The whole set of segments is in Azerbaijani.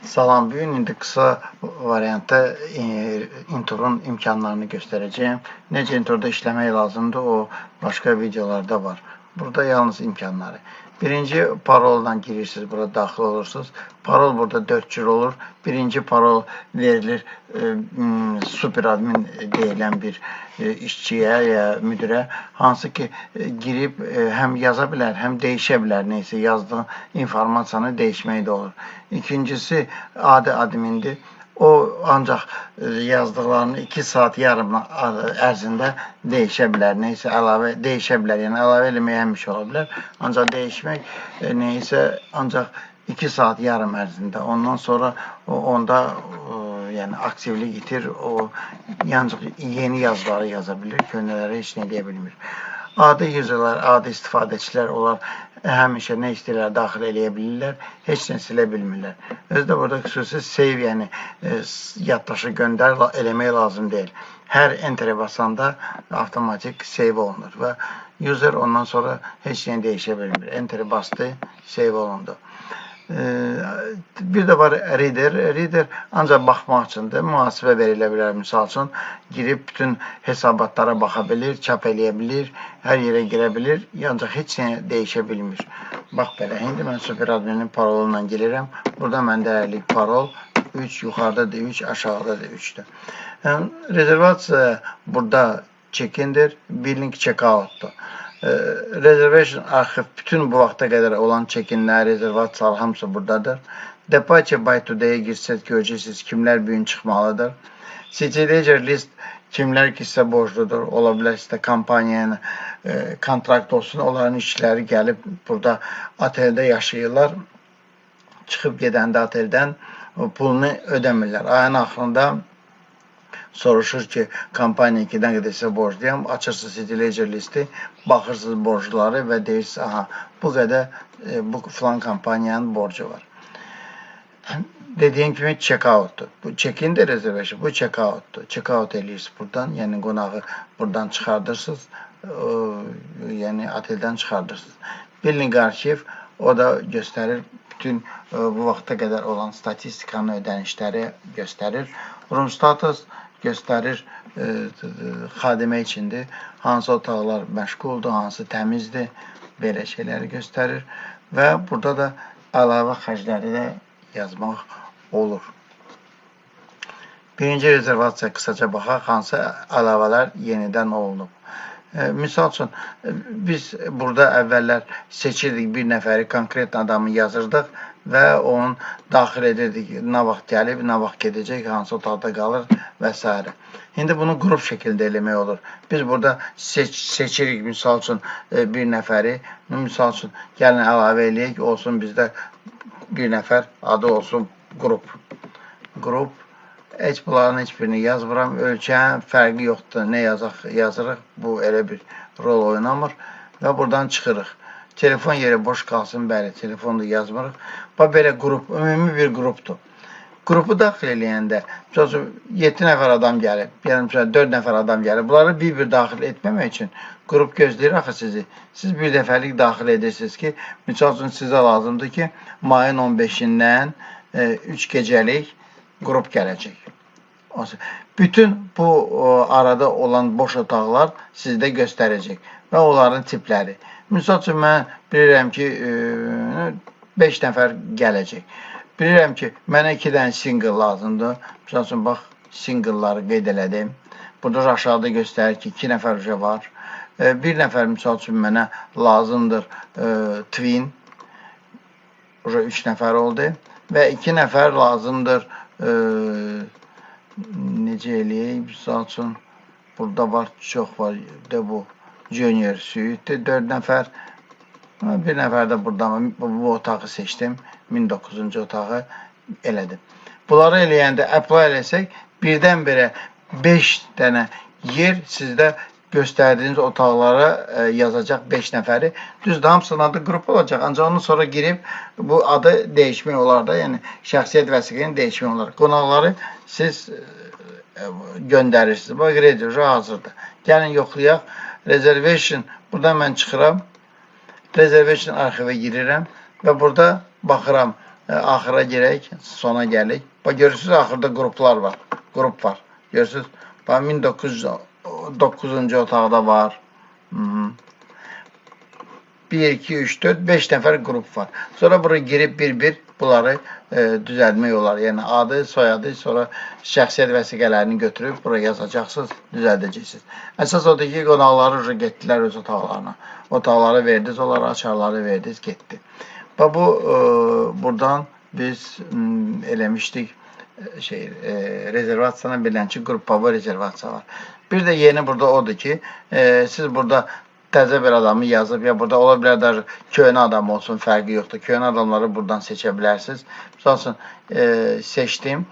Salam, bugün indi qısa variantda intronun imkanlarını göstərəcəyəm. Necə introda işləmək lazımdır, o başqa videolarda var. Burada yalnız imkanları. Birinci parolla girirsiniz, burada daxil olursunuz. Parol burada 4 cür olur. Birinci parol verilir super admin deyilən bir işçiyə ya müdirə, hansı ki girib həm yaza bilər, həm dəyişə bilər, neysə yazdığı informasiyanı dəyişmək də olur. İkincisi adi admindir. O ancaq yazdıqlarını 2 saat yarım ərzində dəyişə bilər, neysə əlavə dəyişə bilər, yəni əlavə eləməyə həmişə ola bilər. Ancaq dəyişmək neysə ancaq 2 saat yarım ərzində. Ondan sonra onda yəni aktivlik itir, o ancaq yeni yazıları yaza bilir, köhnələri heç nə deyə bilmir. Adi userlər, adi istifadəçilər onlar həmişə nə istəyirlər daxil eləyə bilirlər, heç nə silə bilmirlər. Özü də burada xüsusi save, yəni yaddaşı göndər eləmək lazım deyil. Hər enterə basanda avtomatik save olunur və user ondan sonra heç nə dəyişə bilmir. Enterə bastı, save olundu. Bir də var reader. Reader ancaq baxmaq üçündür. Mühasibə verilə bilər. Misal üçün girib bütün hesabatlara baxa bilir, çap eləyə bilir, hər yerə girə bilir, ancaq heç nə dəyişə bilmir. Bax belə. İndi mən super adminin parolundan gəlirəm. Burada məndəlik parol 3, yuxarıda da 3, aşağıda da 3-dür. Rezervasiya burada check-indir, billing check-out'dur. Reservation arxiv bütün bu vaxta qədər olan check-inlər, rezervasiyalar hamısı buradadır. Departure by today-yə girsək görəcəksiniz kimlər bugün çıxmalıdır. City Ledger list kimlər ki sizə borcludur, ola bilər sizə kampaniyanın kontrakt olsun, onların işçiləri gəlib burada oteldə yaşayırlar. Çıxıb gedəndə oteldən pulunu ödəmirlər. Ayın axırında soruşur ki, kampaniya 2-dən qədər sizə borcluyam, açırsınız City Ledger listi, baxırsınız borcuları və deyirsiniz, aha, bu qədər bu filan kampaniyanın borcu var. Dediyim kimi check-out'dur. Bu check-in də reservation, bu check-out'dur. Check-out eləyirsiniz buradan, yəni qonağı buradan çıxardırsınız, yəni oteldən çıxardırsınız. Billing arxiv, o da göstərir bütün bu vaxta qədər olan statistikanın ödənişləri göstərir. Room status göstərir, xadimə içindir, hansı otaqlar məşğuldur, hansı təmizdir, belə şeyləri göstərir və burada da əlavə xərcləri də yazmaq olur. Birinci rezervasiya qısaca baxaq, hansı əlavələr yenidən olunub. Misal üçün, biz burada əvvəllər seçirdik bir nəfəri, konkret adamı yazırdıq və onun daxil edirdik, nə vaxt gəlib, nə vaxt gedəcək, hansı otaqda qalır və s. İndi bunu qrup şəkildə eləmək olur. Biz burada seçirik, misal üçün, bir nəfəri, misal üçün, gəlin əlavə eləyək, olsun bizdə bir nəfər, adı olsun qrup. Qrup, heç bunların heç birini yazmıram, ölkənin fərqi yoxdur, nə yazırıq, bu elə bir rol oynamır və buradan çıxırıq. Telefon yeri boş qalsın, bəli, telefonu da yazmırıq. Bax, belə qrup, ümumi bir qrupdur. Qrupu daxil eləyəndə, 7 nəfər adam gəlib, 4 nəfər adam gəlib. Bunları bir-bir daxil etməmək üçün qrup gözləyir axı sizi. Siz bir dəfəlik daxil edirsiniz ki, misal üçün sizə lazımdır ki, mayın 15-dən 3 gecəlik qrup gələcək. Bütün bu arada olan boş otaqlar sizdə göstərəcək və onların tipləri. Misal üçün, mən bilirəm ki, 5 nəfər gələcək. Bilirəm ki, mənə 2 dənə single lazımdır. Misal üçün, bax, single'ları qeyd elədim. Burada aşağıda göstərir ki, 2 nəfər var. Bir nəfər, misal üçün, mənə lazımdır twin. 3 nəfər oldu. Və 2 nəfər lazımdır, necə eləyək, misal üçün, burada var, çox var, bu junior suite, 4 nəfər, bir nəfər də buradan bu otağı seçdim, 1009-cu otağı elədim. Bunları eləyəndə apply eləsək, birdən-birə 5 dənə yer sizdə göstərdiyiniz otaqlara yazacaq 5 nəfəri. Düzdür, hamısının adı qrup olacaq, ancaq ondan sonra girib bu adı dəyişmək olar da, yəni şəxsiyyət vəsiqəni dəyişmək olar. Qonaqları siz göndərirsiniz. Bax, reader hazırdır. Gəlin yoxlayaq. Reservation, buradan mən çıxıram. Reservation arxivə girirəm və burada baxıram Axıra girək, sona gəlik. Bax, görürsünüz, axırda qruplar var. Qrup var. Görürsünüz, bax, 1909-cu otaqda var. 1, 2, 3, 4, 5 nəfər qrup var. Sonra buraya girib bir-bir bunları düzəltmək olar. Yəni, adı, soyadı, sonra şəxsiyyət vəsiqələrini götürüb buraya yazacaqsınız, düzəldəcəksiniz. Əsas odur ki, qonaqları getdilər öz otaqlarına. Otaqları verdiniz, onlara açarları verdiniz, getdi. Və bu, buradan biz eləmişdik, rezervasiyadan bilən ki, qrupava rezervasiya var. Bir də yeni burada odur ki, siz burada təzə bir adamı yazıb, ya burada ola bilər də köhnə adam olsun, fərqi yoxdur. Köhnə adamları buradan seçə bilərsiniz. Misal üçün, seçdim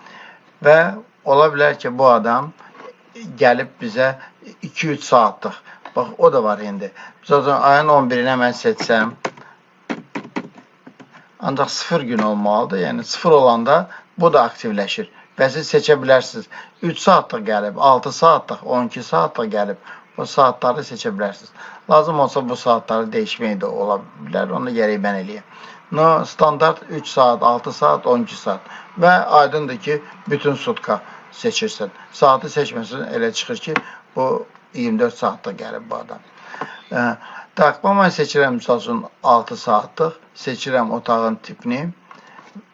və ola bilər ki, bu adam gəlib bizə 2-3 saatlıq. Bax, o da var indi. Misal üçün, ayın 11-inə mən seçsəm, ancaq 0 gün olmalıdır. Yəni, 0 olanda bu da aktivləşir. Və siz seçə bilərsiniz. 3 saatlıq gəlib, 6 saatlıq, 12 saatlıq gəlib. O saatları seçə bilərsiniz. Lazım olsa bu saatları dəyişmək də ola bilər. Onu gərək mən eləyəm. Standart 3 saat, 6 saat, 12 saat. Və aydındır ki, bütün sutka seçirsən. Saatı seçməsin, elə çıxır ki, bu 24 saatlıq gəlib bu adam. Mən seçirəm, misal üçün, 6 saatlıq. Seçirəm otağın tipini.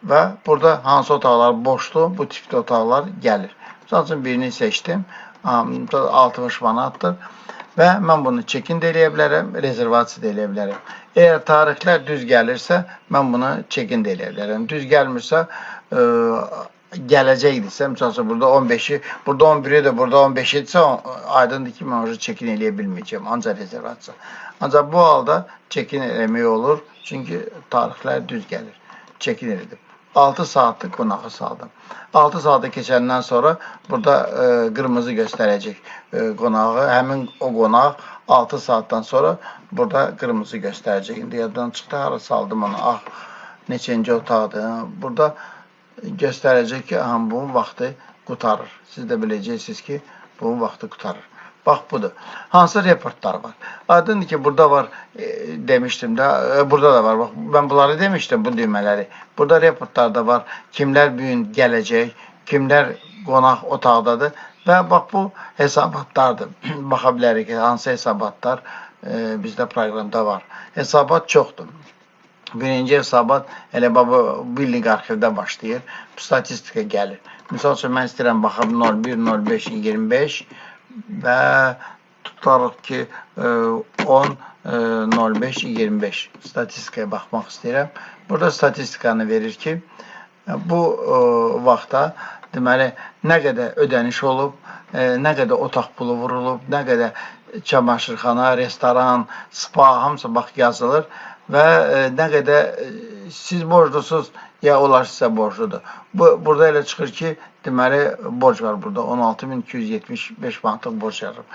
Və burada hansı otaqlar boşdur, bu tipli otaqlar gəlir. Misal üçün, birini seçdim. 60 manatdır. Və mən bunu check-in də eləyə bilərəm, rezervasiya da eləyə bilərəm. Əgər tarixlər düz gəlirsə, mən bunu check-in də eləyə bilərəm. Düz gəlmirsə, gələcəkdirsə, misal üçün, burada 15-i, burada 11-i də, burada 15-idirsə, aydındır ki, mən check-in eləyə bilməyəcəm, ancaq rezervasiya. Ancaq bu halda check-in eləmək olur, çünki tarixlər düz gəlir. Check-in elədim. 6 saatlıq qonağı saldım. 6 saatı keçəndən sonra burada qırmızı göstərəcək qonağı. Həmin o qonaq 6 saatdan sonra burada qırmızı göstərəcək. İndi yaddan çıxdı, hara saldım onu. Neçənci otaqdır. Burada göstərəcək ki, bunun vaxtı qutarır. Siz də biləcəksiniz ki, bunun vaxtı qutarır. Bax, budur. Hansı reportlar var? Aydındır ki, burada var, demişdim də, burada da var. Bax, mən bunları demişdim, bu düymələri. Burada reportlarda var, kimlər bugün gələcək, kimlər qonaq otaqdadır. Və bax, bu hesabatlardır. Baxa bilərik ki, hansı hesabatlar bizdə proqramda var. Hesabat çoxdur. Birinci hesabat elə bu billik arxivdə başlayır. Statistika gəlir. Misal üçün, mən istəyirəm, baxam 01, 05, 25 və tutarıq ki 10, 05, 25 statistikaya baxmaq istəyirəm. Burada statistikanı verir ki, bu vaxtda deməli, nə qədər ödəniş olub, nə qədər otaq pulu vurulub, nə qədər çamaşırxana, restoran, spa, hamısı bax yazılır və nə qədər siz borclusuz, ya onlar sizə borcludur. Burada elə çıxır ki, deməli, borc var burada. 16.275 manatlıq borc yarıb.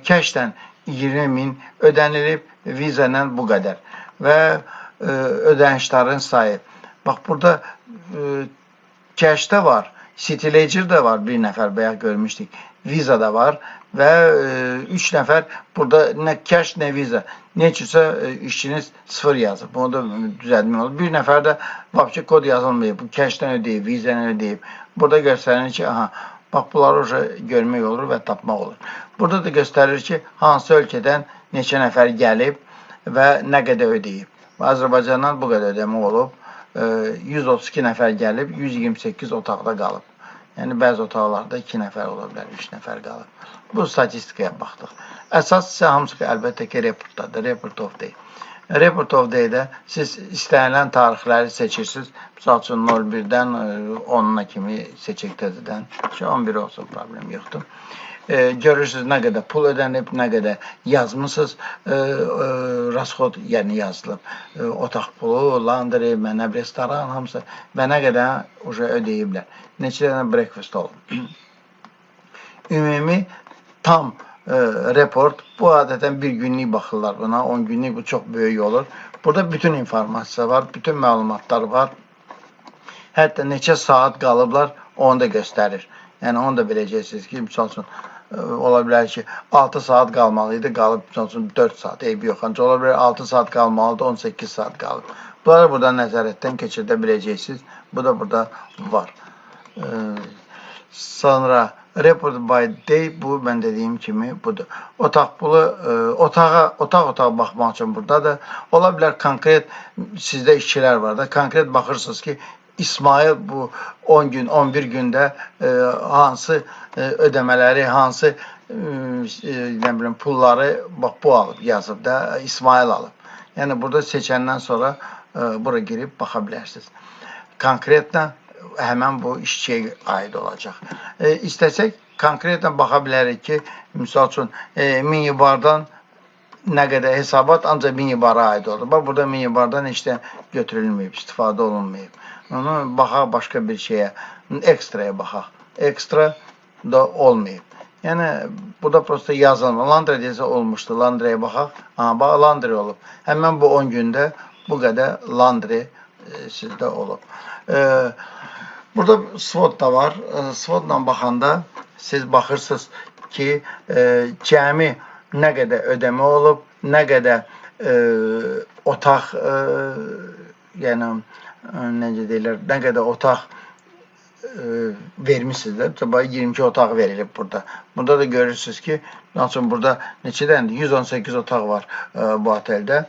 Kəşdən 20.000 ödənilib, viza ilə bu qədər. Və ödənişlərin sayı. Bax, burada kəşdə var, City Ledger də var, bir nəfər bayaq görmüşdük. Viza da var və 3 nəfər burada nə kəş, nə viza. Neçəsə işçiniz 0 yazıb. Bunu da düzəltmək olur. Bir nəfər də vapçı kod yazılmayıb. Bu kəşdən ödəyib, vizdən ödəyib. Burada göstərir ki, bax, bunları görmək olur və tapmaq olur. Burada da göstərir ki, hansı ölkədən neçə nəfər gəlib və nə qədər ödəyib. Azərbaycandan bu qədər ödəmə olub. 132 nəfər gəlib, 128 otaqda qalıb. Yəni, bəzi otaqlarda 2 nəfər ola bilər, 3 nəfər qalıb. Bu statistikaya baxdıq. Əsas isə hamısı ki, əlbəttə ki, reportdadır, report of day. Report of day-də siz istənilən tarixləri seçirsiniz. Misal üçün, 01-dən 10-na kimi seçək təzədən. 11 olsun, problem yoxdur. Görürsünüz, nə qədər pul ödənib, nə qədər yazmışsınız, rasxod, yəni yazılıb. Otaq pulu, laundry, mənəb, restoran, hamısı və nə qədər ödəyiblər. Neçə dənə breakfast olub. Ümumi tam report, bu adətən bir günlük baxırlar buna, 10 günlük bu çox böyük olur. Burada bütün informasiya var, bütün məlumatlar var. Hətta neçə saat qalıblar, onu da göstərir. Yəni, onu da biləcəksiniz ki, misal üçün, ola bilər ki, 6 saat qalmalıydı, qalıb, misal üçün, 4 saat, eybi yox. Ancaq ola bilər 6 saat qalmalıdır, 18 saat qalıb. Bunları burada nəzarətdən keçirdə biləcəksiniz. Bu da burada var. Sonra report by day, bu mən dediyim kimi budur. Otaq pulu, otaq baxmaq üçün buradadır. Ola bilər konkret sizdə işçilər var da, konkret baxırsınız ki, İsmail bu 10 gün, 11 gündə hansı ödəmələri, hansı nə bilim pulları bax bu alıb, yazıb da, İsmail alıb. Yəni burada seçəndən sonra bura girib baxa bilərsiniz. Konkretlə həmən bu işçiyə aid olacaq. İstəsək, konkretlə baxa bilərik ki, misal üçün, minibardan nə qədər hesabat ancaq minibara aid olur. Bax, burada minibardan heç də götürülməyib, istifadə olunmayıb. Onu baxaq başqa bir şeyə, ekstraya baxaq. Ekstra da olmayıb. Yəni, burada prosta yazılmır. Landry desə olmuşdu, Landry'yə baxaq. Bax, Landry olub. Həmən bu 10 gündə bu qədər Landry sizdə olub. Burada SWOT da var. SWOT-la baxanda siz baxırsınız ki, cəmi nə qədər ödəmə olub, nə qədər otaq, yəni, necə deyirlər, nə qədər otaq vermişsiniz də. 22 otaq verilib burada. Burada da görürsünüz ki, burada neçədəndir? 118 otaq var bu oteldə.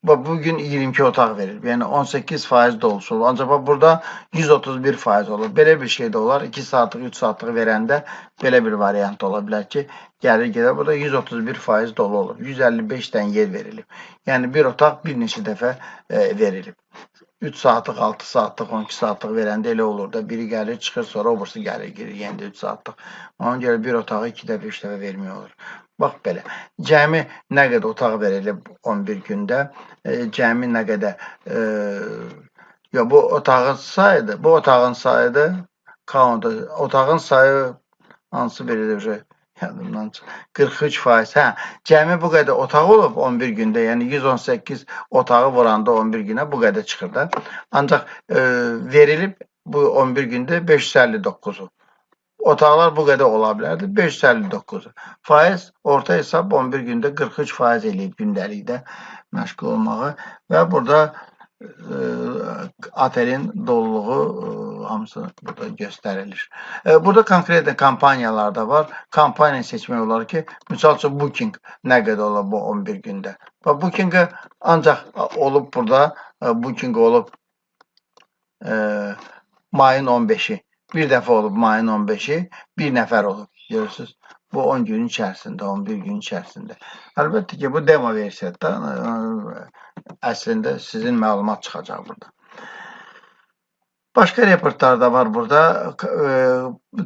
Bugün 22 otaq verilib. Yəni 18% dolusu olur. Ancaq burada 131% olur. Belə bir şey də olar. 2 saatlıq, 3 saatlıq verəndə belə bir variant ola bilər ki, gəlir gedə burada 131% dolu olur. 155 dən yer verilib. Yəni bir otaq bir neçə dəfə verilib. 3 saatlıq, 6 saatlıq, 12 saatlıq verəndə elə olur da, biri gəlir, çıxır, sonra obursu gəlir, girir, yenə də 3 saatlıq. Ona görə bir otağı 2 dəfə, 3 dəfə vermək olur. Bax belə. Cəmi nə qədər otaq verilib 11 gündə, cəmi nə qədər, bu otağın sayıdır, bu otağın sayıdır, otağın sayı hansı biridir? 43%. Cəmi bu qədər otaq olub 11 gündə, yəni 118 otağı vuranda 11 günə bu qədər çıxır da. Ancaq verilib bu 11 gündə 559-u. Otaqlar bu qədər ola bilərdi, 559-u. Faiz, orta hesab 11 gündə 43% eləyib gündəlikdə məşğul olmağı və burada otelin doluluğu hamısı burada göstərilir. Burada konkret kampaniyalar da var. Kampaniya seçmək olar ki, misal üçün Booking nə qədər olub bu 11 gündə. Booking ancaq olub burada, Booking olub mayın 15-i. Bir dəfə olub mayın 15-i, bir nəfər olub. Görürsünüz, bu 10 gün içərisində, 11 gün içərisində. Əlbəttə ki, bu demo versiyadır. Əslində sizin məlumat çıxacaq burada. Başqa reportlar da var burada.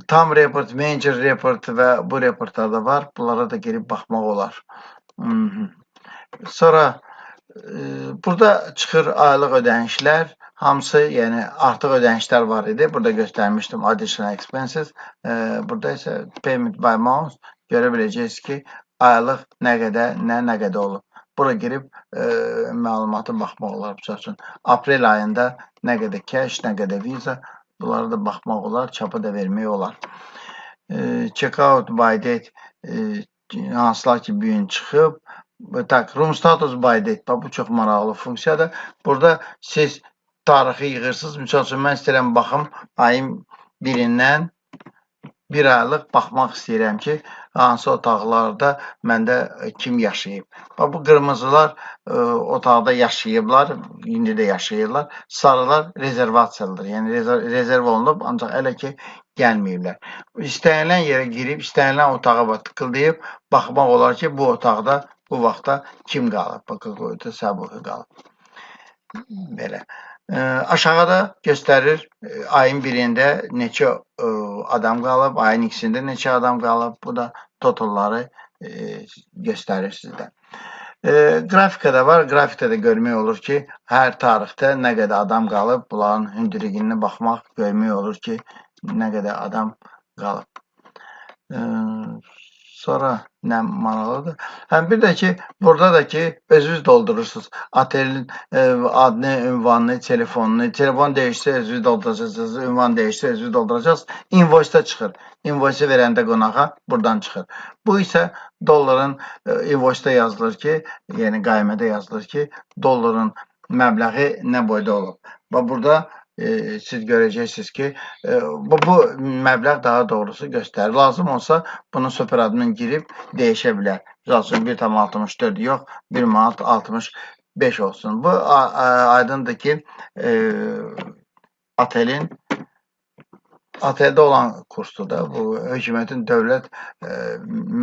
Tam report, manager report və bu reportlar da var. Bunlara da girib baxmaq olar. Sonra burada çıxır aylıq ödənişlər. Hamısı, yəni artıq ödənişlər var idi. Burada göstərmişdim additional expenses. Burada isə payment by month görə biləcəksiniz ki, aylıq nə qədər, nə qədər olub. Bura girib məlumatı baxmaq olar. Məsəl üçün, aprel ayında nə qədər cash, nə qədər visa, bunlara da baxmaq olar, çapa da vermək olar. Checkout by date, hansılar ki, bir gün çıxıb. Room status by date, bu çox maraqlı funksiyadır. Burada siz tarixi yığırsınız. Misal üçün, mən istəyirəm baxım, ayın birindən bir aylıq baxmaq istəyirəm ki, hansı otaqlarda məndə kim yaşayıb. Bu qırmızılar otaqda yaşayıblar, indi də yaşayırlar. Sarılar rezervasiyalıdır, yəni rezerv olunub, ancaq hələ ki gəlməyiblər. İstənilən yerə girib, istənilən otağa tıkıldayıb, baxmaq olar ki, bu otaqda, bu vaxtda kim qalıb? Bakı səbuqı qalıb. Belə. Aşağıda göstərir ayın birində neçə adam qalıb, ayın ikisində neçə adam qalıb. Bu da totalları göstərir sizdə. Grafikada var. Grafikdə də görmək olur ki, hər tarixdə nə qədər adam qalıb. Bunların hündürlüyünə baxmaq, görmək olur ki, nə qədər adam qalıb. Sonra nə maraqlıdır? Bir də ki, burada da ki, özünüz doldurursunuz. Otelin adını, ünvanını, telefonunu. Telefon dəyişsə özünüz dolduracaqsınız, ünvan dəyişsə özünüz dolduracaqsınız. Invoice-da çıxır. Invoice verəndə qonağa buradan çıxır. Bu isə dolların invoice-da yazılır ki, yəni qaymədə yazılır ki, dolların məbləği nə boyda olub. Və burada siz görəcəksiniz ki, bu məbləğ daha doğrusu göstərir. Lazım olsa bunu super admin girib dəyişə bilər. Misal üçün 1,64 yox, 1 manat 65 olsun. Bu aydındır ki, ATL-də olan kursdur da. Bu hökumətin dövlət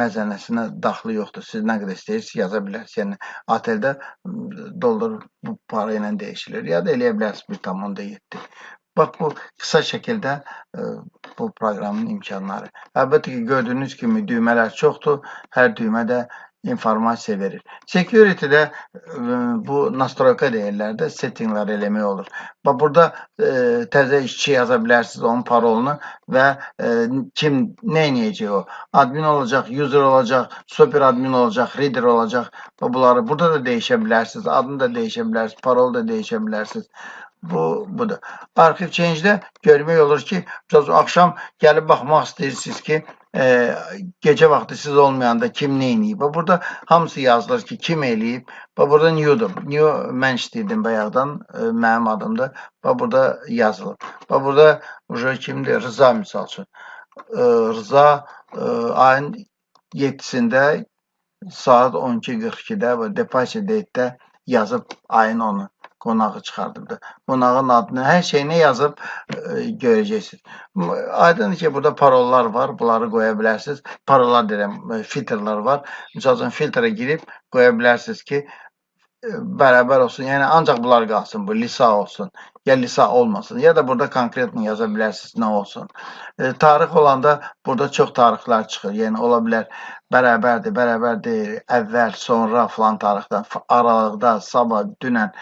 məzənəsinə daxili yoxdur. Siz nə qədər istəyirsiniz yaza bilərsiniz. Yəni ATL-də dollar bu para ilə dəyişilir. Ya da eləyə bilərsiniz 1,7. Bax bu qısa şəkildə bu proqramın imkanları. Əlbəttə ki, gördüyünüz kimi düymələr çoxdur. Hər düymə də informasiya verir. Security-də bu nastroyka deyirlər də, settinglər eləmək olur. Bax burada təzə işçi yaza bilərsiniz onun parolunu və kim nə edəcək o? Admin olacaq, user olacaq, super admin olacaq, reader olacaq. Bunları burada da dəyişə bilərsiniz, adını da dəyişə bilərsiniz, parolu da dəyişə bilərsiniz. Budur. Arxiv change-də görmək olur ki, axşam gəlib baxmaq istəyirsiniz ki, gecə vaxtı siz olmayanda kim nə eləyib. Burada hamısı yazılır ki, kim eləyib. Burada new'dur. New mən istəyirdim bayaqdan, mənim adımdır. Burada yazılır. Burada kimdir? Rıza misal üçün. Rıza ayın 7-sində saat 12:42-də deposit date-də yazıb ayın 10-u qonağı çıxardırdı. Qonağın adını, hər şeyini yazıb görəcəksiniz. Aydındır ki, burada parollar var, bunları qoya bilərsiniz. Parollar deyirəm, filtrlər var. Misal üçün filtrə girib qoya bilərsiniz ki, bərabər olsun. Yəni ancaq bunlar qalsın. Bu lisa olsun. Ya lisa olmasın. Ya da burada konkretni yaza bilərsiniz nə olsun. Tarix olanda burada çox tarixlər çıxır. Yəni ola bilər bərabərdir, bərabər deyil, əvvəl, sonra filan tarixdən, aralıqda, sabah, dünən.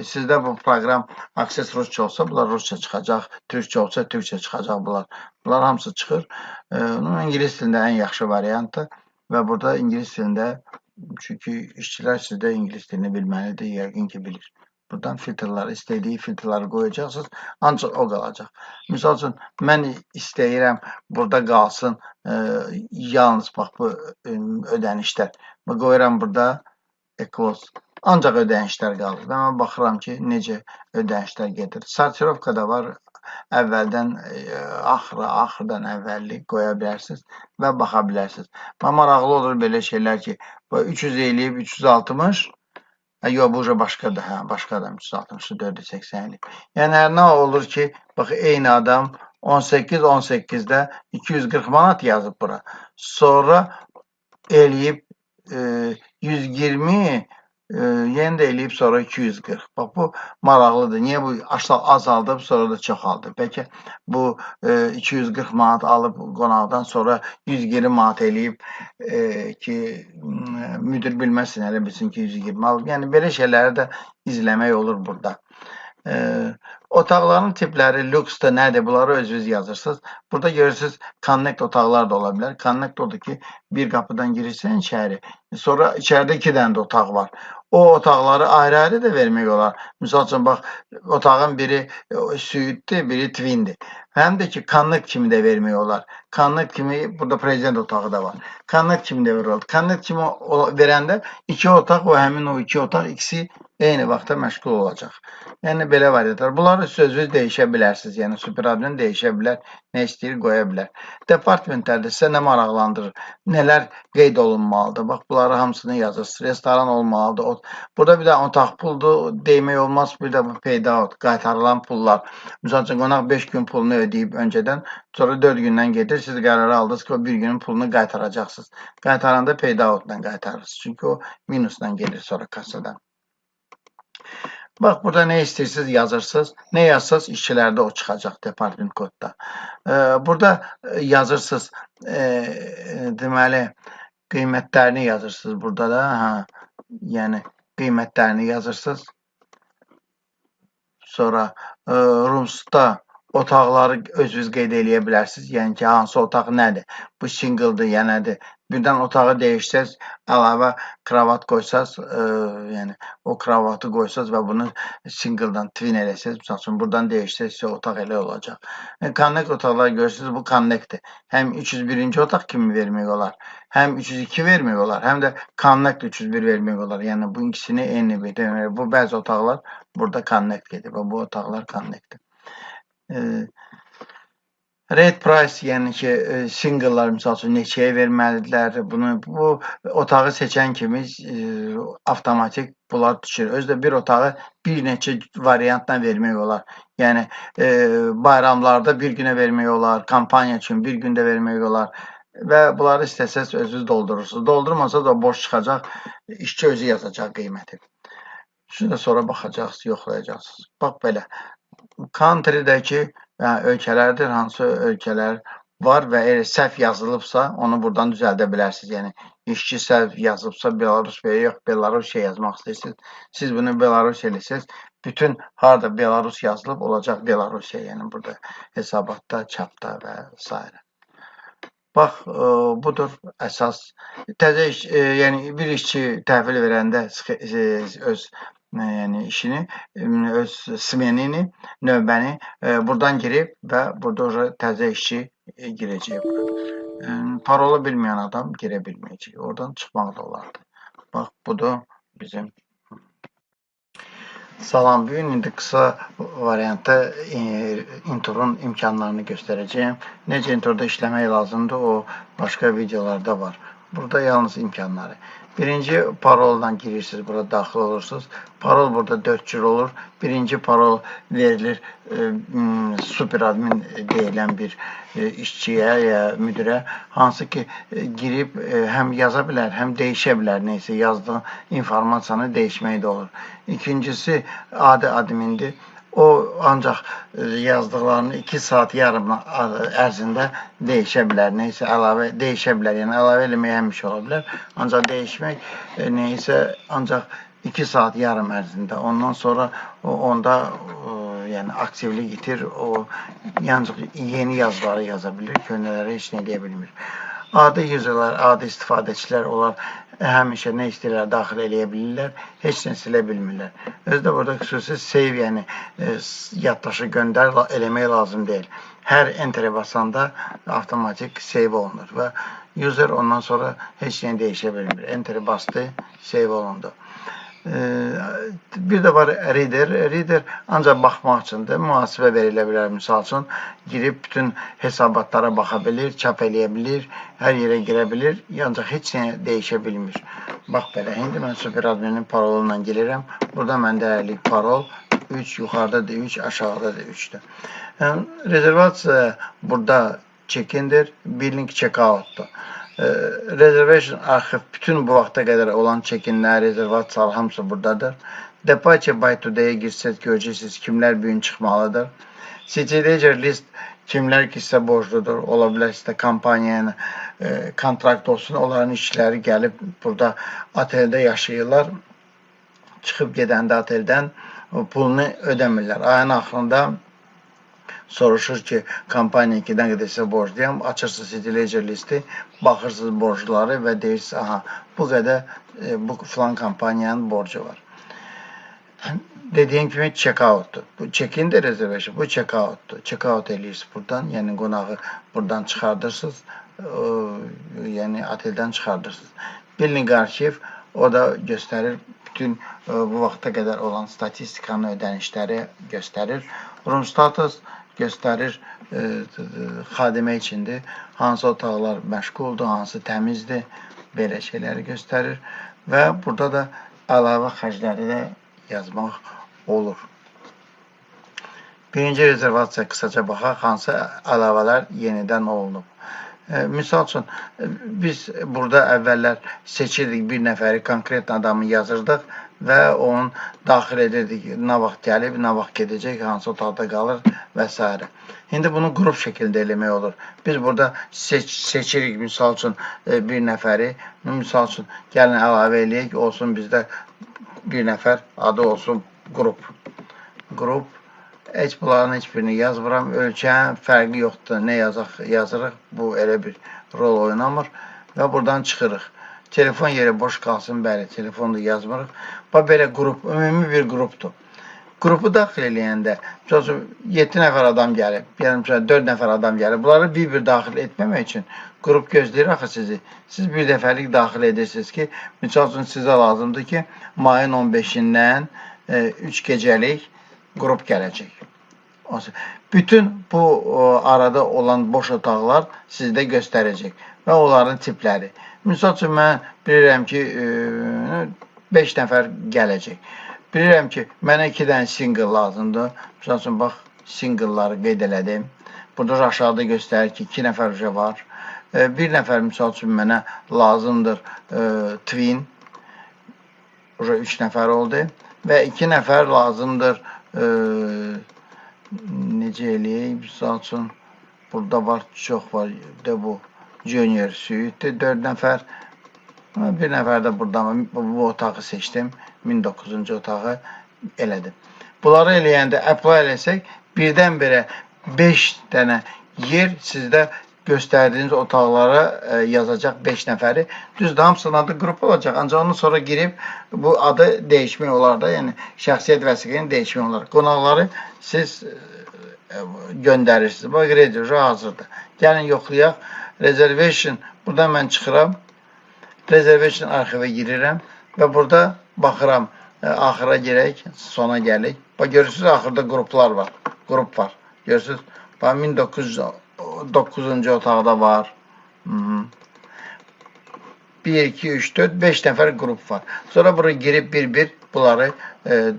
Sizdə bu proqram Access Rusça olsa, bunlar Rusça çıxacaq. Türkçə olsa, Türkçə çıxacaq bunlar. Bunlar hamısı çıxır. İngilis dilində ən yaxşı variantdır. Və burada ingilis dilində, çünki işçilər sizdə ingilis dilini bilməlidir, yəqin ki, bilir. Buradan filtrləri, istədiyi filtrləri qoyacaqsınız, ancaq o qalacaq. Misal üçün, mən istəyirəm, burada qalsın, yalnız bax bu ödənişlər. Qoyuram burada, close. Ancaq ödənişlər qalır. Və mən baxıram ki, necə ödənişlər gedir. Sortirovka da var. Əvvəldən axırdan əvvəlli qoya bilərsiniz və baxa bilərsiniz. Maraqlı olur belə şeylər ki, 300 eləyib 360, yox, bu başqadır, başqadır 360, 480 eləyib. Yəni, nə olur ki, bax, eyni adam 18-18-də 240 manat yazıb bura. Sonra eləyib 120, yenə də eləyib sonra 240. Bax, bu maraqlıdır. Niyə bu azaldıb, sonra da çoxaldı? Bəlkə bu 240 manat alıb qonaqdan sonra 120 manat eləyib ki, müdir bilməsin, elə bilsin ki, 120 alıb. Yəni, belə şeyləri də izləmək olur burada. Otaqların tipləri, lüksdə nədir? Bunları özünüz yazırsınız. Burada görürsünüz, connect otaqlar da ola bilər. Connect odur ki, bir qapıdan girirsən içəri. Sonra içəridə 2 dənə də otaq var. O otaqları ayrı-ayrı da vermək olar. Misal üçün, bax, otağın biri suitdir, biri twindir. Həm də ki, connect kimi də vermək olar. Connect kimi, burada prezident otağı da var. Connect kimi də verir olar. Connect kimi verəndə 2 otaq və həmin o 2 otaq ikisi eyni vaxtda məşğul olacaq. Yəni, belə variantlar. Bunları sözünüz dəyişə bilərsiniz. Yəni, super admin dəyişə bilər, nə istəyir qoya bilər. Departmentlərdə sizə nə maraqlandırır, nələr qeyd olunmalıdır. Bax, bunları hamısını yazırsınız. Restoran olmalıdır. Burada bir də otaq puldur, demək olmaz. Bir də bu pay out, qaytarılan pullar. Misal üçün, qonaq 5 gün pulunu ödəyib öncədən, sonra 4 gündən gedir, siz qərarı aldınız ki, o 1 günün pulunu qaytaracaqsınız. Qaytaranda pay outla qaytarırsınız. Çünki o minusla gedir sonra kassadan. Bax, burada nə istəyirsiniz yazırsınız. Nə yazsınız, işçilərdə o çıxacaq, department kodda. Burada yazırsınız, deməli, qiymətlərini yazırsınız burada da. Yəni, qiymətlərini yazırsınız. Sonra Rumsda otaqları özünüz qeyd eləyə bilərsiniz. Yəni ki, hansı otaq nədir? Bu single-dır, ya nədir? Birdən otağı dəyişsəz, əlavə kravat qoysaz, yəni o kravatı qoysaz və bunu single-dan twin eləsəz, məsəl üçün buradan dəyişsəz, otaq elə olacaq. Connect otaqlar görürsünüz, bu connect-dir. Həm 301-ci otaq kimi vermək olar, həm 302 vermək olar, həm də connect 301 vermək olar. Yəni bu ikisini eyni bir demək. Bu bəzi otaqlar burada connect gedir və bu otaqlar connect-dir. Rate price, yəni ki, single'lar misal üçün neçəyə verməlidirlər? Bu otağı seçən kimi avtomatik bunlar düşür. Özdə bir otağı bir neçə variantla vermək olar. Yəni bayramlarda bir günə vermək olar, kampaniya üçün bir gündə vermək olar və bunları istəsəz özünüz doldurursunuz. Doldurmasa da boş çıxacaq, işçi özü yazacaq qiyməti. Siz də sonra baxacaqsınız, yoxlayacaqsınız. Bax belə. Country'dəki ölkələrdir, hansı ölkələr var və eğer səhv yazılıbsa onu buradan düzəldə bilərsiniz. Yəni işçi səhv yazıbsa Belarus və yox Belarusya yazmaq istəyirsiniz. Siz bunu Belarus eləsəz, bütün harda Belarus yazılıb olacaq Belarusya. Yəni burada hesabatda, çapda və s. Bax, budur əsas. Təzə iş, yəni bir işçi təhvil verəndə öz yəni işini, öz smenini, növbəni buradan girib və burada təzə işçi girəcək. Parolu bilməyən adam girə bilməyəcək. Oradan çıxmaq da olardı. Bax, budur bizim. Salam, bugün indi qısa variantda Intorun imkanlarını göstərəcəyim. Necə Intorda işləmək lazımdır, o başqa videolarda var. Burada yalnız imkanları. Birinci paroldan girirsiniz, burada daxil olursunuz. Parol burada 4 cür olur. Birinci parol verilir super admin deyilən bir işçiyə ya müdirə, hansı ki girib həm yaza bilər, həm dəyişə bilər, neysə yazdığı informasiyanı dəyişmək də olur. İkincisi adi admindir. O ancaq yazdıqlarını 2 saat yarım ərzində dəyişə bilər, neysə əlavə dəyişə bilər, yəni əlavə eləmək həmişə ola bilər. Ancaq dəyişmək neysə ancaq 2 saat yarım ərzində. Ondan sonra onda yəni aktivlik itir, o ancaq yeni yazıları yaza bilir, köhnələri heç nə edə bilmir. Adi userlər, adi istifadəçilər onlar həmişə nə istəyirlər daxil eləyə bilirlər, heç nə silə bilmirlər. Özdə burada xüsusi save, yəni yaddaşı göndər eləmək lazım deyil. Hər enterə basanda avtomatik save olunur və user ondan sonra heç nə dəyişə bilmir. Enterə bastı, save olundu. Bir də var reader. Reader ancaq baxmaq üçündür. Mühasibə verilə bilər. Misal üçün girib bütün hesabatlara baxa bilir, çap eləyə bilir, hər yerə girə bilir, ancaq heç nə dəyişə bilmir. Bax belə. İndi mən super adminin parolundan gəlirəm. Burada məndə ərlik parol 3, yuxarıda da 3, aşağıda da 3-dür. Rezervasiya burada check-indir, billing check-out'dur. Reservation arxiv bütün bu vaxta qədər olan check-inlər, rezervasiyalar hamısı buradadır. Departure by today-yə girsəz görəcəksiniz kimlər bugün çıxmalıdır. CT Ledger list kimlər ki sizə borcludur, ola bilər sizə kampaniyanın kontrakt olsun, onların işçiləri gəlib burada oteldə yaşayırlar. Çıxıb gedəndə oteldən pulunu ödəmirlər. Ayın axırında soruşur ki, kampaniya 2-dən qədərsə borcluyam, açırsınız CT Ledger listi, baxırsınız borcları və deyirsiniz, aha, bu qədər bu filan kampaniyanın borcu var. Dediyim kimi check-out'dur. Bu check-in də reservation, bu check-out'dur. Check-out eləyirsiniz buradan, yəni qonağı buradan çıxardırsınız, yəni oteldən çıxardırsınız. Billing arşiv, o da göstərir bütün bu vaxta qədər olan statistikanın ödənişləri göstərir. Room status göstərir, xadimə içindir, hansı otaqlar məşğuldur, hansı təmizdir, belə şeyləri göstərir və burada da əlavə xərcləri də yazmaq olur. Birinci rezervasiya qısaca baxaq, hansı əlavələr yenidən olunub. Misal üçün, biz burada əvvəllər seçirdik bir nəfəri, konkret adamı yazırdıq və onun daxil edirdik, nə vaxt gəlib, nə vaxt gedəcək, hansı otaqda qalır və s. İndi bunu qrup şəkildə eləmək olur. Biz burada seçirik, misal üçün, bir nəfəri, misal üçün, gəlin əlavə eləyək, olsun bizdə bir nəfər, adı olsun qrup. Qrup Heç bunların heç birini yazmıram. Ölkənin fərqi yoxdur. Nə yazırıq, bu elə bir rol oynamır və buradan çıxırıq. Telefon yeri boş qalsın, bəli, telefonu da yazmırıq. Bax, belə qrup, ümumi bir qrupdur. Qrupu daxil eləyəndə, 7 nəfər adam gəlib, yəni 4 nəfər adam gəlib. Bunları bir-bir daxil etməmək üçün qrup gözləyir axı sizi. Siz bir dəfəlik daxil edirsiniz ki, misal üçün sizə lazımdır ki, mayın 15-dən 3 gecəlik qrup gələcək. Bütün bu arada olan boş otaqlar sizdə göstərəcək və onların tipləri. Misal üçün, mən bilirəm ki, 5 nəfər gələcək. Bilirəm ki, mənə 2 dənə single lazımdır. Misal üçün, bax, single'ları qeyd elədim. Burada aşağıda göstərir ki, 2 nəfər var. Bir nəfər, misal üçün, mənə lazımdır twin. 3 nəfər oldu. Və 2 nəfər lazımdır, necə eləyək, misal üçün, burada var, çox var, bu junior suite, 4 nəfər. Bir nəfər də buradan bu otağı seçdim. 1009-cu otağı elədim. Bunları eləyəndə apply eləsək, birdən-birə 5 dənə yer sizdə göstərdiyiniz otaqlara yazacaq 5 nəfəri. Düzdür, hamısının adı qrup olacaq. Ancaq ondan sonra girib bu adı dəyişmək olar da, yəni şəxsiyyət vəsiqəni dəyişmək olar. Qonaqları siz göndərirsiniz. Bax, redirji hazırdır. Gəlin, yoxlayaq. Reservation, buradan mən çıxıram. Reservation arxivə girirəm və burada baxıram, axıra girək, sona gəlik. Bax, görürsünüz, axırda qruplar var, qrup var. Görürsünüz, bax, 1909-cu otaqda var. 1, 2, 3, 4, 5 nəfər qrup var. Sonra buraya girib bir-bir bunları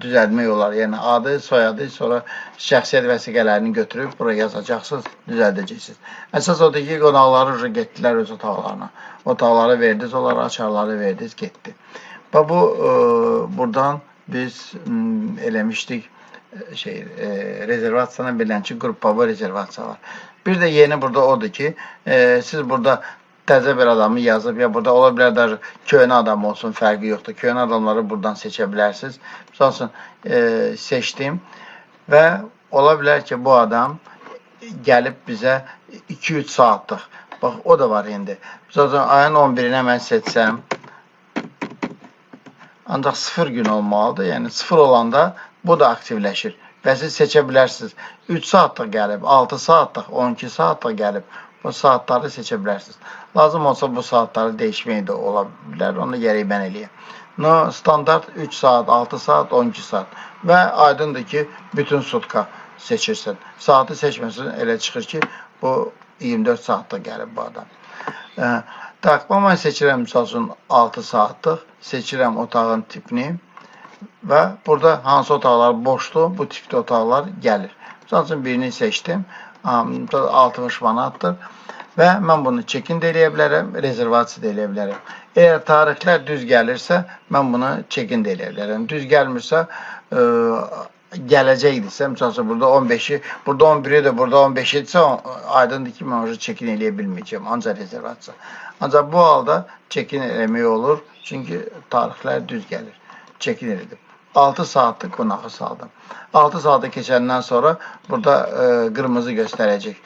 düzəltmək olar. Yəni, adı, soyadı, sonra şəxsiyyət vəsiqələrini götürüb buraya yazacaqsınız, düzəldəcəksiniz. Əsas odur ki, qonaqları getdilər öz otaqlarına. Otaqları verdiniz, onlara açarları verdiniz, getdi. Və bu, buradan biz eləmişdik, rezervasiyadan bilən ki, qrupava rezervasiya var. Bir də yeni burada odur ki, siz burada təzə bir adamı yazıb, ya burada ola bilər də köhnə adam olsun, fərqi yoxdur. Köhnə adamları buradan seçə bilərsiniz. Misal üçün, seçdim və ola bilər ki, bu adam gəlib bizə 2-3 saatlıq. Bax, o da var indi. Misal üçün, ayın 11-nə mən seçsəm, ancaq 0 gün olmalıdır. Yəni, 0 olanda bu da aktivləşir. Və siz seçə bilərsiniz. 3 saatlıq gəlib, 6 saatlıq, 12 saatlıq gəlib. Bu saatları seçə bilərsiniz. Lazım olsa bu saatları dəyişmək də ola bilər. Onu gərək mən eləyəm. Standart 3 saat, 6 saat, 12 saat. Və aydındır ki, bütün sutka seçirsən. Saatı seçməsin, elə çıxır ki, bu 24 saatda gəlib bu adam. Takma mən seçirəm, misal üçün 6 saatlıq. Seçirəm otağın tipini. Və burada hansı otaqlar boşdur, bu tipli otaqlar gəlir. Misal üçün birini seçdim. 60 manatdır və mən bunu check-in də eləyə bilərəm, rezervasiya da eləyə bilərəm. Əgər tarixlər düz gəlirsə, mən bunu check-in də eləyə bilərəm. Düz gəlmirsə, gələcəkdirsə, misal burada 15-i, burada 11-i də, burada 15-idirsə, aydındır ki, mən check-in eləyə bilməyəcəm, ancaq rezervasiya. Ancaq bu halda check-in eləmək olur, çünki tarixlər düz gəlir. Check-in elədim. 6 saatlıq qonağı saldım. 6 saatı keçəndən sonra burada qırmızı göstərəcək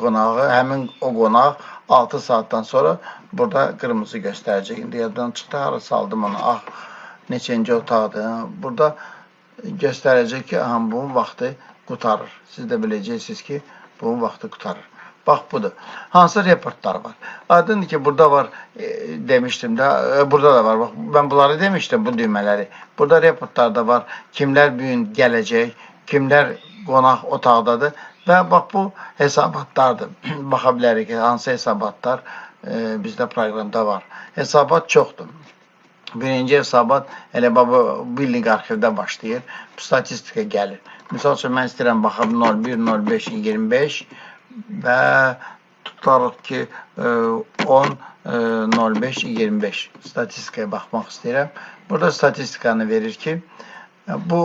qonağı. Həmin o qonaq 6 saatdan sonra burada qırmızı göstərəcək. İndi yaddan çıxdı, hara saldım onu. Ah, neçənci otaqdır. Burada göstərəcək ki, bunun vaxtı qutarır. Siz də biləcəksiniz ki, bunun vaxtı qutarır. Bax, budur. Hansı reportlar var? Aydındır ki, burada var, demişdim də, burada da var. Bax, mən bunları demişdim, bu düymələri. Burada reportlar da var. Kimlər bugün gələcək, kimlər qonaq otaqdadır. Və bax, bu hesabatlardır. Baxa bilərik ki, hansı hesabatlar bizdə proqramda var. Hesabat çoxdur. Birinci hesabat elə bu billing arxivdə başlayır. Bu statistika gəlir. Misal üçün, mən istəyirəm, baxam 01, 05, 25 və tutarıq ki 10, 05, 25 statistikaya baxmaq istəyirəm. Burada statistikanı verir ki, bu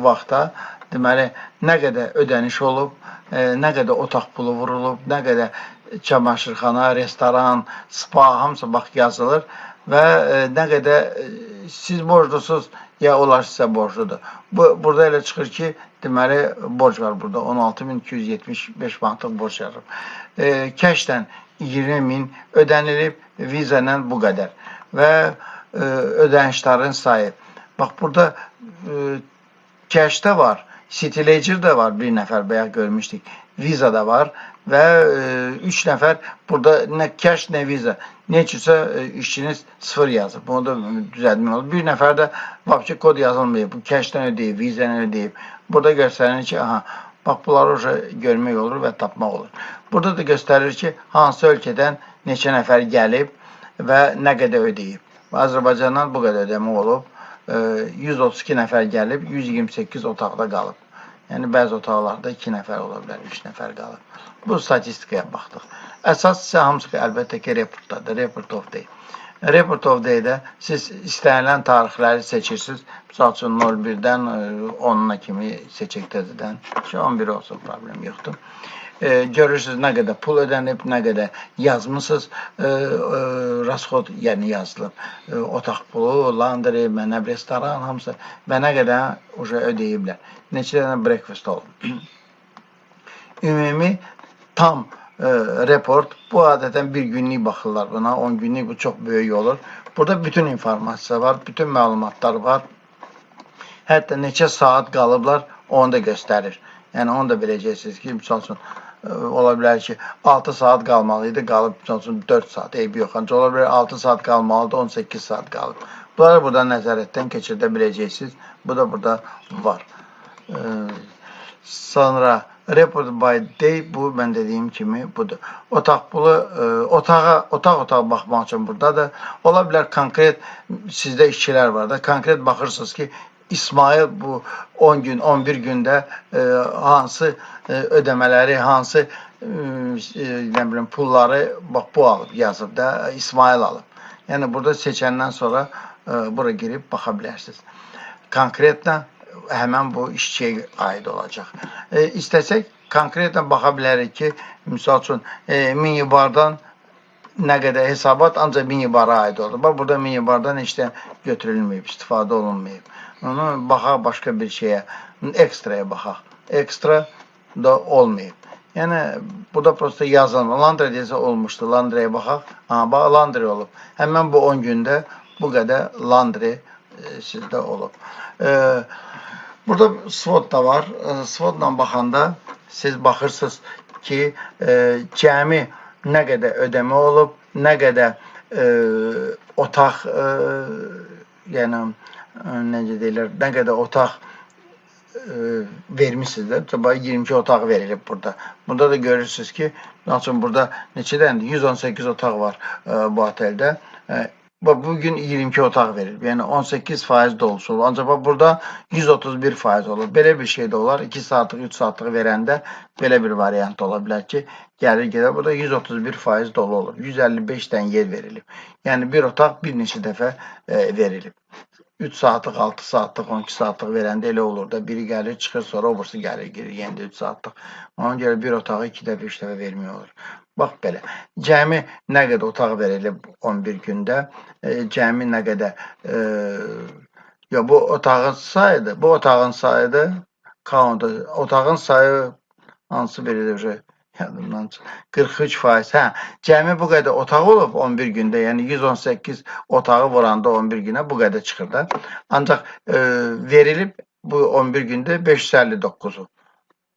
vaxtda deməli, nə qədər ödəniş olub, nə qədər otaq pulu vurulub, nə qədər çamaşırxana, restoran, spa, hamısı bax yazılır və nə qədər siz borclusunuz, ya onlar sizə borcludur. Burada elə çıxır ki, deməli borc var burada. 16.275 manatlıq borc yazıb. Kəşdən 20.000 ödənilib, viza ilə bu qədər. Və ödənişlərin sayı. Bax, burada kəşdə var, City Ledger də var, bir nəfər bayaq görmüşdük. Viza da var və 3 nəfər burada nə kəş, nə viza. Neçəsə işçiniz 0 yazıb. Bunu da düzəltmək olur. Bir nəfər də vapki kod yazılmayıb. Bu kəşdən ödəyib, vizanı ödəyib. Burada göstərir ki, aha, bax, bunları görmək olur və tapmaq olur. Burada da göstərir ki, hansı ölkədən neçə nəfər gəlib və nə qədər ödəyib. Azərbaycandan bu qədər ödəmə olub. 132 nəfər gəlib, 128 otaqda qalıb. Yəni, bəzi otaqlarda 2 nəfər ola bilər, 3 nəfər qalıb. Bu statistikaya baxdıq. Əsas isə hamısı ki, əlbəttə ki, reportdadır, report of day. Report of day-də siz istənilən tarixləri seçirsiniz. Misal üçün 01-dən 10-na kimi seçək təzədən. 11 olsun, problem yoxdur. Görürsünüz nə qədər pul ödənib, nə qədər yazmışsınız, rasxod, yəni yazılıb. Otaq pulu, laundry, mənəb, restoran, hamısı və nə qədər ödəyiblər. Neçə dənə breakfast olub. Ümumi tam report, bu adətən bir günlük baxırlar buna, 10 günlük bu çox böyük olur. Burada bütün informasiya var, bütün məlumatlar var. Hətta neçə saat qalıblar, onu da göstərir. Yəni, onu da biləcəksiniz ki, misal üçün, ola bilər ki, 6 saat qalmalıydı, qalıb, misal üçün, 4 saat, eybi yox. Ancaq ola bilər 6 saat qalmalıdır, 18 saat qalıb. Bunları burada nəzarətdən keçirdə biləcəksiniz. Bu da burada var. Sonra, report by day, bu, mən dediyim kimi, budur. Otaq pulu, otaq baxmaq üçün buradadır. Ola bilər konkret, sizdə işçilər var da, konkret baxırsınız ki, İsmail bu 10 gün, 11 gündə hansı ödəmələri, hansı pulları bax, bu alıb, yazıb da, İsmail alıb. Yəni, burada seçəndən sonra bura girib baxa bilərsiniz. Konkretlə həmən bu işçiyə aid olacaq. İstəsək, konkretlə baxa bilərik ki, misal üçün, minibardan nə qədər hesabat ancaq minibara aid olur. Bax, burada minibardan heç də götürülməyib, istifadə olunmayıb. Onu baxaq başqa bir şeyə, ekstraya baxaq. Ekstra da olmayıb. Yəni, burada prosta yazılmır. Landry desə olmuşdu, Landry'yə baxaq. Bax, Landry olub. Həmən bu 10 gündə bu qədər Landry sizdə olub. Burada SWOT da var. SWOT-la baxanda siz baxırsınız ki, cəmi nə qədər ödəmə olub, nə qədər otaq, yəni, necə deyirlər, nə qədər otaq vermişsiniz də, 22 otaq verilib burada. Burada da görürsünüz ki, burada neçədəndir? 118 otaq var bu oteldə. Bugün 22 otaq verilib. Yəni 18% dolusu olur. Ancaq burada 131% olur. Belə bir şey də olar. 2 saatlıq, 3 saatlıq verəndə belə bir variant ola bilər ki, gəlir gedə. Burada 131% dolu olur. 155 dən yer verilib. Yəni bir otaq bir neçə dəfə verilib. 3 saatlıq, 6 saatlıq, 12 saatlıq verəndə elə olur da, biri gəlir, çıxır, sonra obursu gəlir, gelir, yenə də 3 saatlıq. Ona görə bir otağı 2 dəfə, 3 dəfə vermək olur. Bax belə, cəmi nə qədər otaq verilib 11 gündə, cəmi nə qədər, bu otağın sayıdır, bu otağın sayıdır, otağın sayı hansı biridir, 43%, cəmi bu qədər otaq olub 11 gündə, yəni 118 otağı vuranda 11 günə bu qədər çıxır da. Ancaq verilib bu 11 gündə 559-u.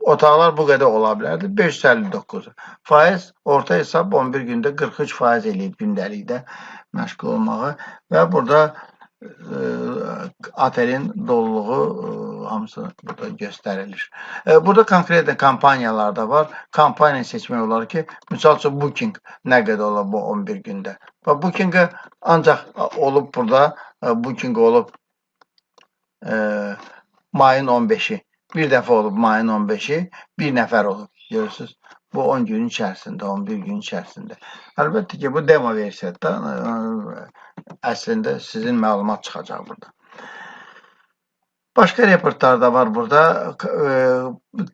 Otaqlar bu qədər ola bilərdi, 559-u. Faiz, orta hesab 11 gündə 43% eləyib gündəlikdə məşğul olmağı və burada otelin doluluğu hamısı burada göstərilir. Burada konkret kampaniyalar da var. Kampaniya seçmək olar ki, misal üçün Booking nə qədər olub bu 11 gündə. Booking ancaq olub burada, Booking olub mayın 15-i. Bir dəfə olub mayın 15-i, bir nəfər olub. Görürsünüz, bu 10 gün içərisində, 11 gün içərisində. Əlbəttə ki, bu demo versiyadır. Əslində sizin məlumat çıxacaq burada. Başqa reportlar da var burada.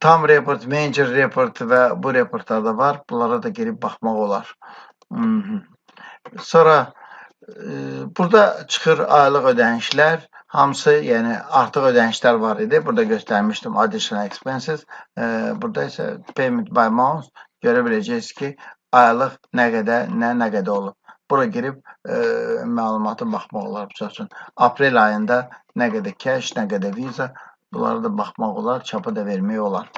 Tam report, manager report və bu reportlar da var. Bunlara da girib baxmaq olar. Sonra burada çıxır aylıq ödənişlər. Hamısı, yəni artıq ödənişlər var idi. Burada göstərmişdim additional expenses. Burada isə payment by month görə biləcəksiniz ki, aylıq nə qədər, nə qədər olub. Bura girib məlumatı baxmaq olar. Məsəl üçün, aprel ayında nə qədər cash, nə qədər visa, bunları da baxmaq olar, çapa da vermək olar.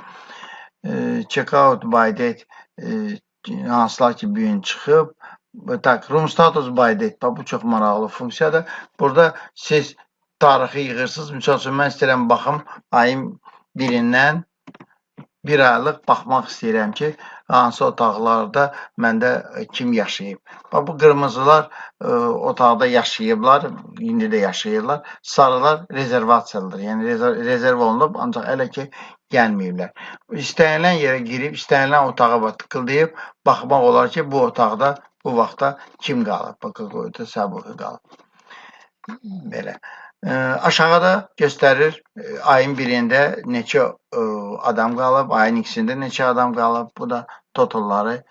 Checkout by date hansılar ki, bu gün çıxıb. Tak, room status by date. Bu çox maraqlı funksiyadır. Burada siz tarixi yığırsınız. Misal üçün, mən istəyirəm baxım ayın birindən bir aylıq baxmaq istəyirəm ki, hansı otaqlarda məndə kim yaşayıb. Bu qırmızılar otaqda yaşayıblar, indi də yaşayırlar. Sarılar rezervasiyalıdır, yəni rezerv olunub, ancaq hələ ki gəlməyiblər. İstənilən yerə girib, istənilən otağa tıkıldayıb, baxmaq olar ki, bu otaqda bu vaxtda kim qalıb, Qaqoyda Səbuhi qalıb. Belə. Aşağıda göstərir ayın birində neçə adam qalıb, ayın ikisində neçə adam qalıb. Bu da totalları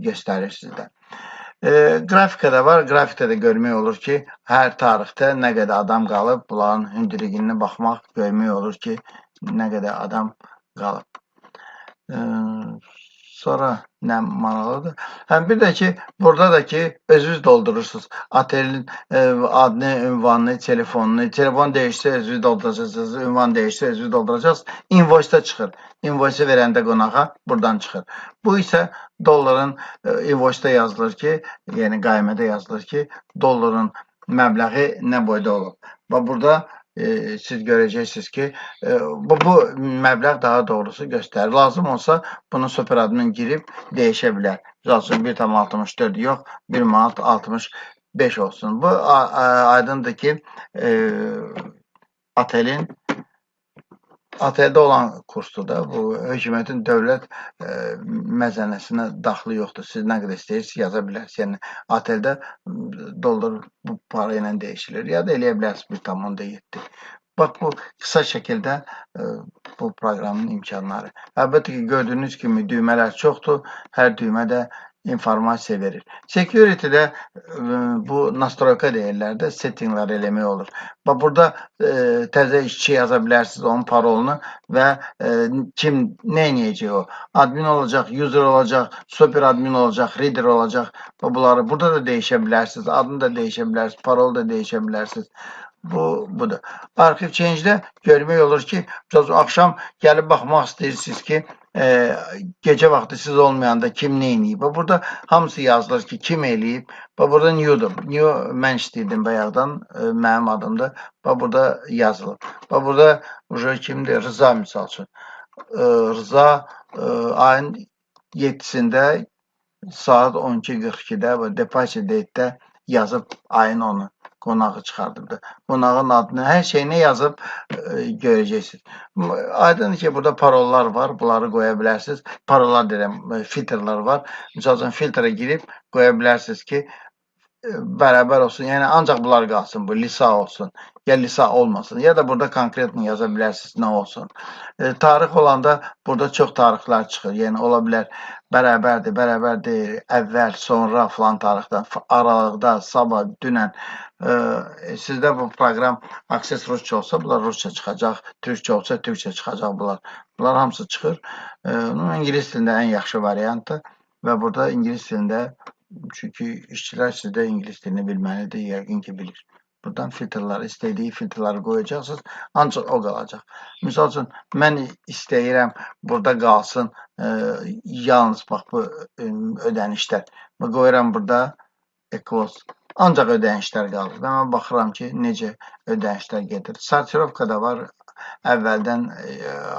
göstərir sizdə. Grafikada var. Grafikdə də görmək olur ki, hər tarixdə nə qədər adam qalıb. Bunların hündürlüyünə baxmaq, görmək olur ki, nə qədər adam qalıb. Sonra nə maraqlıdır. Bir də ki, burada da ki, özünüz doldurursunuz. Otelin adını, ünvanını, telefonunu. Telefon dəyişsə özünüz dolduracaqsınız, ünvan dəyişsə özünüz dolduracaqsınız. Invoice-da çıxır. Invoice-i verəndə qonağa buradan çıxır. Bu isə dolların invoice-da yazılır ki, yəni qaymədə yazılır ki, dolların məbləği nə boyda olub. Və burada siz görəcəksiniz ki, bu məbləğ daha doğrusu göstərir. Lazım olsa bunu superadmin girib dəyişə bilər. Məsələn 1,64 yox, 1 manat 65 olsun. Bu aydındır ki, oteldə olan kursdur da. Bu hökumətin dövlət məzənəsinə daxili yoxdur. Siz nə qədər istəyirsiniz yaza bilərsiniz. Yəni oteldə dollar bu para ilə dəyişilir. Ya da eləyə bilərsiniz 1,7. Bax bu qısa şəkildə bu proqramın imkanları. Əlbəttə ki, gördüyünüz kimi düymələr çoxdur. Hər düymə də informasiya verir. Security-də bu nastroyka deyirlər də, settinglər eləmək olur. Bax burada təzə işçi yaza bilərsiniz onun parolunu və kim nə edəcək o? Admin olacaq, user olacaq, super admin olacaq, reader olacaq. Bunları burada da dəyişə bilərsiniz, adını da dəyişə bilərsiniz, parolu da dəyişə bilərsiniz. Budur. Arxiv change-də görmək olur ki, axşam gəlib baxmaq istəyirsiniz ki, gecə vaxtı siz olmayanda kim nə eləyib. Burada hamısı yazılır ki, kim eləyib. Burada new'dur. New mən istəyirdim bayaqdan, mənim adımdır. Burada yazılıb. Burada kimdir? Rıza misal üçün. Rıza ayın 7-sində saat 12:42-də və departure date-də yazıb ayın 10-u. Qonağı çıxardırdı. Qonağın adını, hər şeyini yazıb görəcəksiniz. Aydındır ki, burada parollar var. Bunları qoya bilərsiniz. Parollar deyirəm, filtrlər var. Misal üçün, filtrə girib qoya bilərsiniz ki, bərabər olsun. Yəni, ancaq bunlar qalsın. Bu, lisa olsun. Ya lisa olmasın. Ya da burada konkretini yaza bilərsiniz, nə olsun. Tarix olanda burada çox tarixlər çıxır. Yəni, ola bilər bərabərdir, bərabər deyil, əvvəl, sonra filan tarixdən, aralıqda, sabah, dünən. Sizdə bu proqram Access Rusça olsa, bunlar Rusça çıxacaq, Türkçə olsa, Türkçə çıxacaq bunlar. Bunlar hamısı çıxır. İngilis dilində ən yaxşı variantdır və burada İngilis dilində, çünki işçilər sizdə İngilis dilini bilməlidir, yəqin ki, bilir. Buradan filtrləri, istədiyi filtrləri qoyacaqsınız, ancaq o qalacaq. Misal üçün, mən istəyirəm, burada qalsın, yalnız bax bu ödənişlər. Qoyuram burada, close. Ancaq ödənişlər qalır. Və mən baxıram ki, necə ödənişlər gedir. Sortirovka da var. Əvvəldən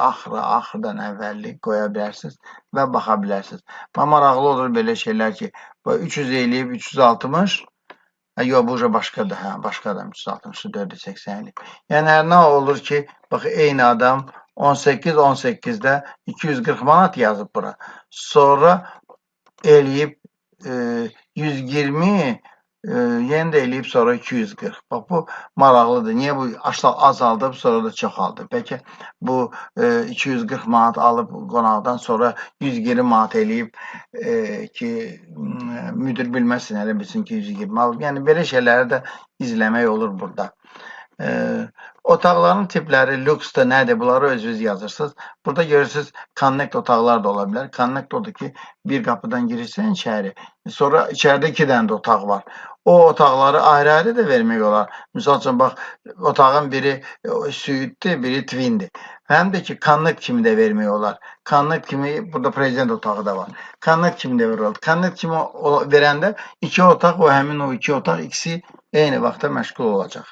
axırdan əvvəlli qoya bilərsiniz və baxa bilərsiniz. Maraqlı olur belə şeylər ki, 300 eləyib 360. Yox, bu başqadır. Başqadır 360, 480 eləyib. Yəni, hər nə olur ki, bax, eyni adam 18-18-də 240 manat yazıb bura. Sonra eləyib 120, yenə də eləyib sonra 240. Bax, bu maraqlıdır. Niyə bu azaldıb, sonra da çoxaldı? Bəlkə bu 240 manat alıb qonaqdan sonra 120 manat eləyib ki, müdir bilməsin, elə bilsin ki, 120 alıb. Yəni, belə şeyləri də izləmək olur burada. Otaqların tipləri, lüksdə nədir? Bunları özünüz yazırsınız. Burada görürsünüz, connect otaqlar da ola bilər. Connect odur ki, bir qapıdan girirsən içəri, sonra içəridə 2 dənə də otaq var. O otaqları ayrı-ayrı da vermək olar. Misal üçün, bax, otağın biri suitedir, biri twindir. Həm də ki, connect kimi də vermək olar. Connect kimi, burada prezident otağı da var. Connect kimi də verir. Connect kimi verəndə 2 otaq, o həmin o 2 otaq ikisi eyni vaxtda məşğul olacaq.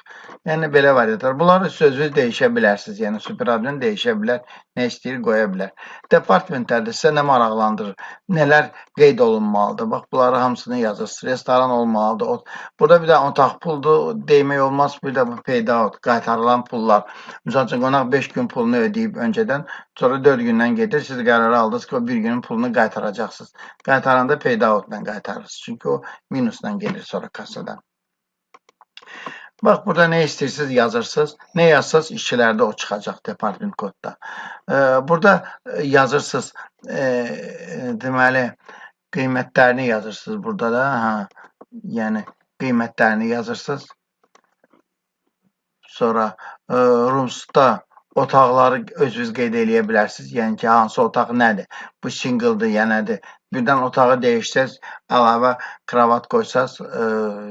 Yəni belə variantlar. Bunları sözünüz dəyişə bilərsiniz. Yəni superadmin dəyişə bilər, nə istəyir qoya bilər. Departmentlərdə sizə nə maraqlandırır, nələr qeyd olunmalıdır. Bax, bunları hamısını yazırsınız. Restoran olmalıdır. Burada bir də otaq puldur demək olmaz. Bir də bu paid out, qaytarılan pullar. Məsəl üçün, qonaq 5 gün pulunu ödəyib öncədən, sonra 4 gündən gedir. Siz qərarı aldınız ki, o 1 günün pulunu qaytaracaqsınız. Qaytaranda paid outla qaytarırsınız. Çünki o minusla gelir sonra kassadan. Bax, burada nə istəyirsiniz yazırsınız. Nə yazsınız, işçilərdə o çıxacaq, department kodda. Burada yazırsınız, deməli, qiymətlərini yazırsınız burada da. Yəni, qiymətlərini yazırsınız. Sonra Rooms'da otaqları özünüz qeyd eləyə bilərsiniz. Yəni ki, hansı otaq nədir? Bu single'dır, ya nədir? Birdən otağı dəyişsəz, əlavə kravat qoysaz,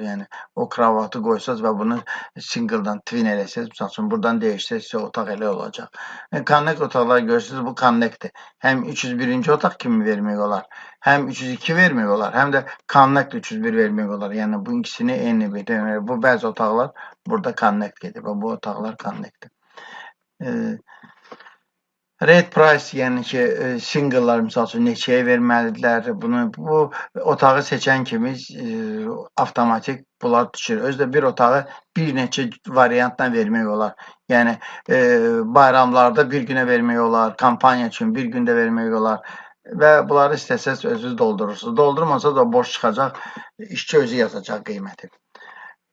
yəni o kravatı qoysaz və bunu single'dan twin eləsəz, məsəl üçün, buradan dəyişsəz, otaq elə olacaq. Connect otaqlar görürsünüz, bu connectdir. Həm 301-ci otaq kimi vermək olar, həm 302 vermək olar, həm də connect 301 vermək olar. Yəni, bu ikisini eyni bir demək. Bu bəzi otaqlar burada connect gedir və bu otaqlar connectdir. Rate price, yəni ki, single'lar misal üçün neçəyə verməlidirlər. Bu otağı seçən kimi avtomatik bunlar düşür. Özdə bir otağı bir neçə variantla vermək olar. Yəni, bayramlarda bir günə vermək olar, kampaniya üçün bir gündə vermək olar və bunları istəsəz özünüz doldurursunuz. Doldurmasanız da boş çıxacaq, işçi özü yazacaq qiyməti.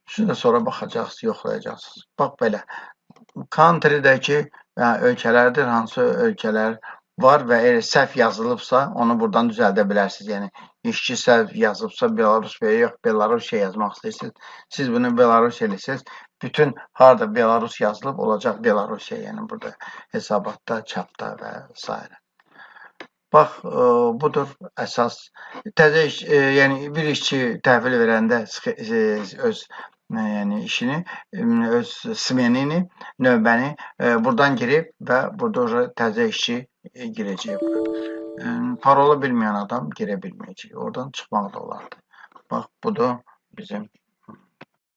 Siz də sonra baxacaqsınız, yoxlayacaqsınız. Bax, belə. Country'dəki ölkələrdir, hansı ölkələr var və eğer səhv yazılıbsa, onu buradan düzəldə bilərsiniz. Yəni, işçi səhv yazıbsa, Belarus və yox, Belarusya yazmaq istəyirsiniz. Siz bunu Belarus eləsəz, bütün harada Belarus yazılıb olacaq Belarusya, yəni burada hesabatda, çapda və s. Bax, budur əsas. Təzə yəni bir işçi təhvil verəndə öz yəni işini, öz smenini, növbəni buradan girib və burada təzə işçi girəcək. Parola bilməyən adam girə bilməyəcək. Oradan çıxmaq da olardı. Bax, budur bizim